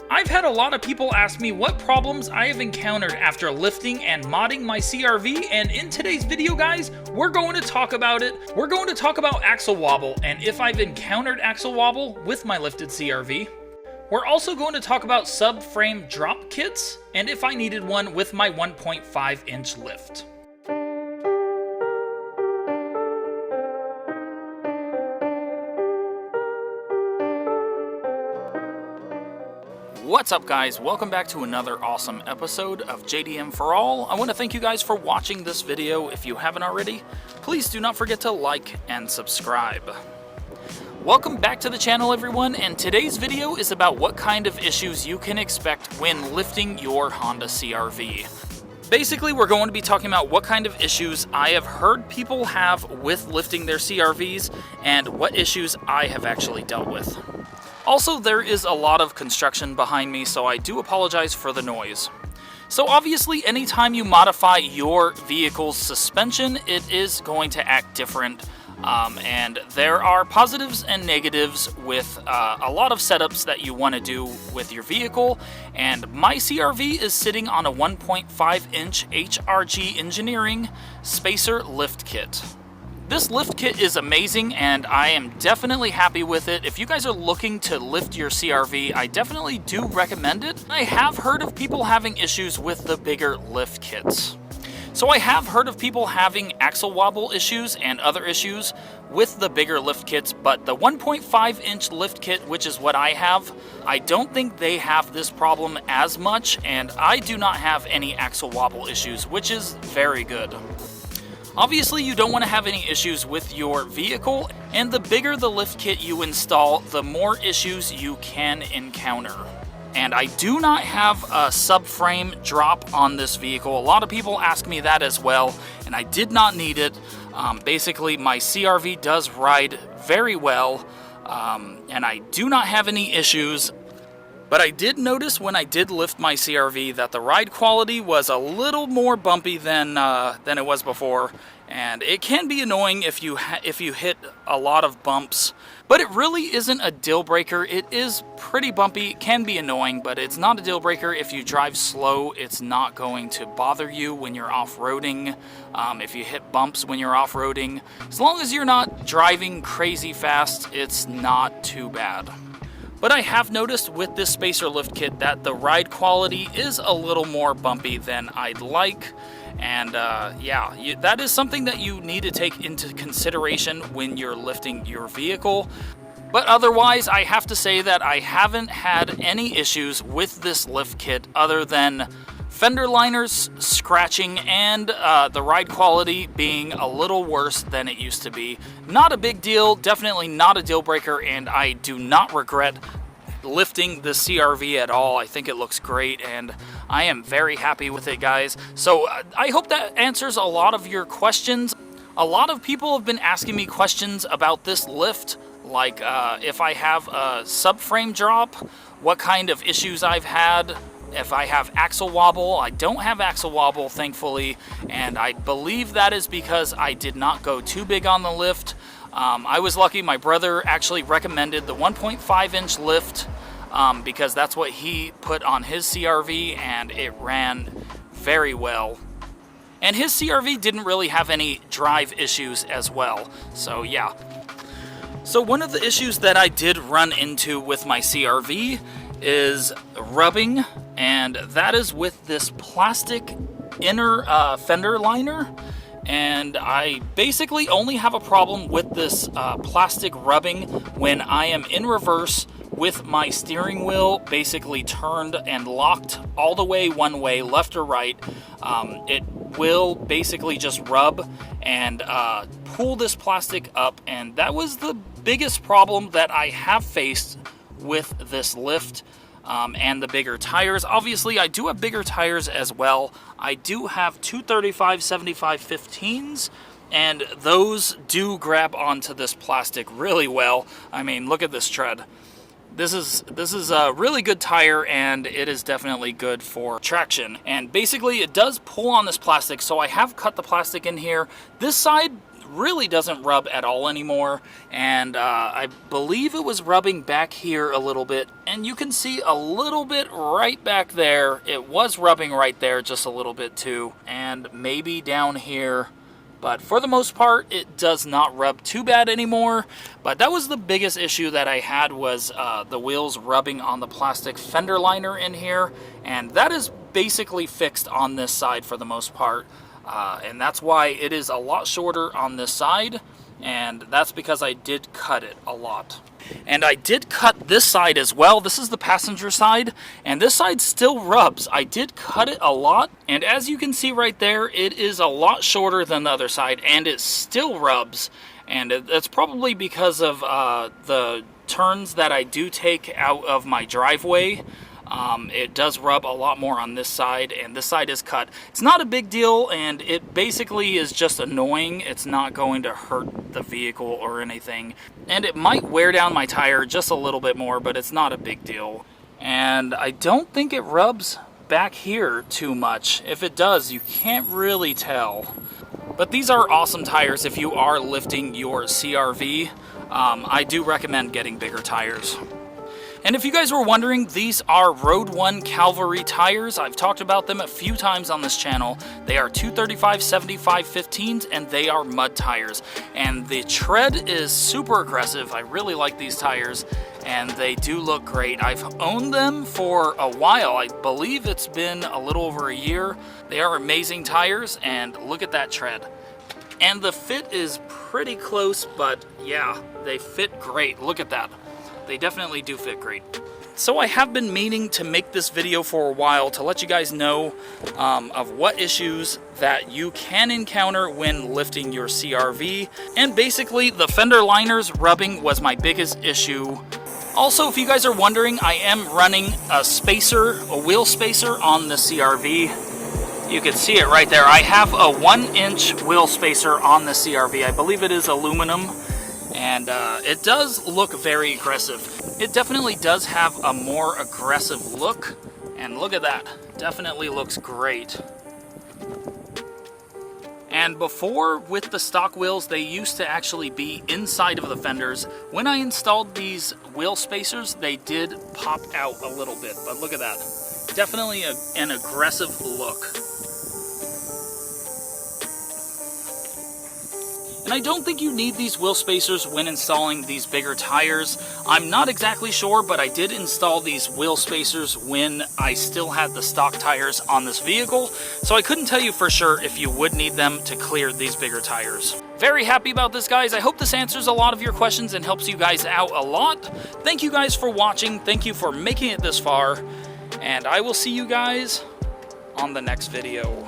I've had a lot of people ask me what problems I have encountered after lifting and modding my CRV, and in today's video, guys, we're going to talk about it. We're going to talk about axle wobble and if I've encountered axle wobble with my lifted CRV. We're also going to talk about subframe drop kits and if I needed one with my 1.5-inch lift. What's up, guys? Welcome back to another awesome episode of JDM for All. I want to thank you guys for watching this video. If you haven't already, please do not forget to like and subscribe. Welcome back to the channel, everyone, and today's video is about what kind of issues you can expect when lifting your Honda CRV. Basically, we're going to be talking about what kind of issues I have heard people have with lifting their CRVs and what issues I have actually dealt with. Also, there is a lot of construction behind me, so I do apologize for the noise. So obviously, anytime you modify your vehicle's suspension, it is going to act different. And there are positives and negatives with a lot of setups that you want to do with your vehicle. And my CRV is sitting on a 1.5-inch HRG Engineering Spacer Lift Kit. This lift kit is amazing and I am definitely happy with it. If you guys are looking to lift your CRV, I definitely do recommend it. I have heard of people having issues with the bigger lift kits. So I have heard of people having axle wobble issues and other issues with the bigger lift kits, but the 1.5-inch lift kit, which is what I have, I don't think they have this problem as much, and I do not have any axle wobble issues, which is very good. Obviously, you don't want to have any issues with your vehicle, and the bigger the lift kit you install, the more issues you can encounter. And I do not have a subframe drop on this vehicle. A lot of people ask me that as well, and I did not need it. Basically, my CRV does ride very well, and I do not have any issues. But I did notice when I did lift my CRV that the ride quality was a little more bumpy than it was before, and it can be annoying if you hit a lot of bumps. But it really isn't a deal breaker. It is pretty bumpy, it can be annoying, but it's not a deal breaker. If you drive slow, it's not going to bother you when you're off-roading. If you hit bumps when you're off-roading, as long as you're not driving crazy fast, it's not too bad. But I have noticed with this spacer lift kit that the ride quality is a little more bumpy than I'd like. And yeah, that is something that you need to take into consideration when you're lifting your vehicle. But otherwise, I have to say that I haven't had any issues with this lift kit other than fender liners scratching and the ride quality being a little worse than it used to be. Not a big deal, definitely not a deal breaker, and I do not regret lifting the CRV at all. I think it looks great and I am very happy with it, guys. So I hope that answers a lot of your questions. A lot of people have been asking me questions about this lift, like if I have a subframe drop, what kind of issues I've had, if I have axle wobble. I don't have axle wobble, thankfully, and I believe that is because I did not go too big on the lift. I was lucky. My brother actually recommended the 1.5-inch lift because that's what he put on his CRV, and it ran very well. And his CRV didn't really have any drive issues as well, so yeah. So one of the issues that I did run into with my CRV is rubbing, and that is with this plastic inner fender liner. And I basically only have a problem with this plastic rubbing when I am in reverse with my steering wheel basically turned and locked all the way one way, left or right. It will basically just rub and pull this plastic up, and that was the biggest problem that I have faced with this lift. And the bigger tires. Obviously, I do have bigger tires as well. I do have 235/75/15s, and those do grab onto this plastic really well. I mean, look at this tread. This is a really good tire, and it is definitely good for traction. And basically, it does pull on this plastic, so I have cut the plastic in here. This side really doesn't rub at all anymore, and I believe it was rubbing back here a little bit, and you can see a little bit right back there. It was rubbing right there just a little bit too, and maybe down here. But for the most part, it does not rub too bad anymore. But that was the biggest issue that I had, was the wheels rubbing on the plastic fender liner in here. And that is basically fixed on this side for the most part. And that's why it is a lot shorter on this side. And that's because I did cut it a lot. And I did cut this side as well. This is the passenger side, and this side still rubs. I did cut it a lot, and as you can see right there, it is a lot shorter than the other side, and it still rubs. And that's probably because of the turns that I do take out of my driveway. It does rub a lot more on this side, and this side is cut. It's not a big deal, and it basically is just annoying. It's not going to hurt the vehicle or anything, and it might wear down my tire just a little bit more, but it's not a big deal. And I don't think it rubs back here too much. If it does, you can't really tell. But these are awesome tires if you are lifting your CRV. I do recommend getting bigger tires. And if you guys were wondering, these are Road 1 Cavalry tires. I've talked about them a few times on this channel. They are 235/75/15s, and they are mud tires. And the tread is super aggressive. I really like these tires, and they do look great. I've owned them for a while. I believe it's been a little over a year. They are amazing tires, and look at that tread. And the fit is pretty close, but yeah, they fit great. Look at that. They definitely do fit great. So I have been meaning to make this video for a while to let you guys know of what issues that you can encounter when lifting your CRV. And basically, the fender liners rubbing was my biggest issue. Also, if you guys are wondering, I am running a spacer, a wheel spacer on the CRV. You can see it right there. I have a 1-inch wheel spacer on the CRV. I believe it is aluminum. And it does look very aggressive. It definitely does have a more aggressive look. And look at that. Definitely looks great. And before, with the stock wheels, they used to actually be inside of the fenders. When I installed these wheel spacers, they did pop out a little bit. But look at that. Definitely an aggressive look. And I don't think you need these wheel spacers when installing these bigger tires. I'm not exactly sure, but I did install these wheel spacers when I still had the stock tires on this vehicle, so I couldn't tell you for sure if you would need them to clear these bigger tires. Very happy about this, guys. I hope this answers a lot of your questions and helps you guys out a lot. Thank you guys for watching. Thank you for making it this far, and I will see you guys on the next video.